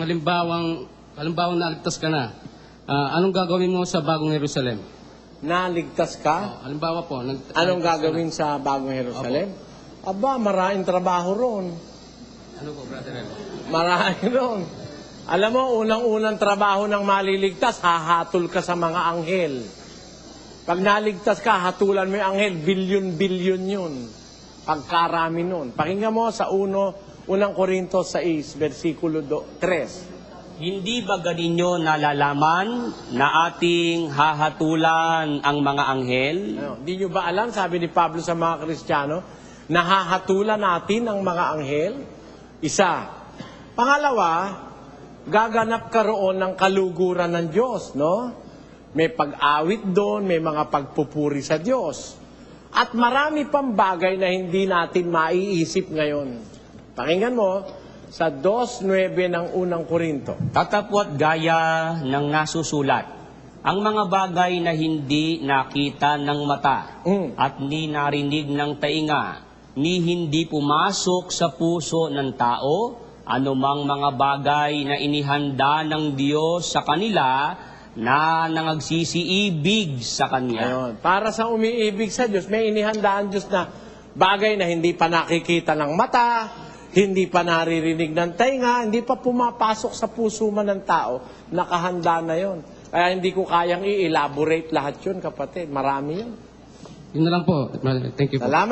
halimbawang naligtas ka na, anong gagawin mo sa Bagong Jerusalem? Naligtas ka? Halimbawa po. Anong gagawin sa Bagong Jerusalem? Aba, maraming trabaho ron. Ano po, Brother? Marami ron. Alam mo, unang-unang trabaho ng maliligtas, hahatol ka sa mga anghel. Pag naligtas ka, hatulan mo yung anghel, bilyon-bilyon yun. Pagkarami nun. Pakinggan mo sa unang Korinto 6, versikulo 3. Hindi ba ganinyo nalalaman na ating hahatulan ang mga anghel? Hindi nyo ba alam, sabi ni Pablo sa mga Kristiyano, nahahatulan natin ang mga anghel? Isa. Pangalawa, gaganap karoon ng kaluguran ng Diyos, no? May pag-awit doon, may mga pagpupuri sa Diyos. At marami pang bagay na hindi natin maiisip ngayon. Pakinggan mo, sa 2:9 ng unang Korinto. Tatapwat gaya ng nasusulat, ang mga bagay na hindi nakita ng mata at ni narinig ng tainga, ni hindi pumasok sa puso ng tao, anumang mga bagay na inihanda ng Diyos sa kanila na nangagsisiibig sa Kanya. Ayun. Para sa umiibig sa Diyos, may inihandaan Diyos na bagay na hindi pa nakikita ng mata, hindi pa naririnig ng tainga, hindi pa pumapasok sa puso man ng tao, nakahanda na yon. Kaya hindi ko kayang i-elaborate lahat yun, kapatid. Marami yun. Yun na lang po. Thank you po. Salamat.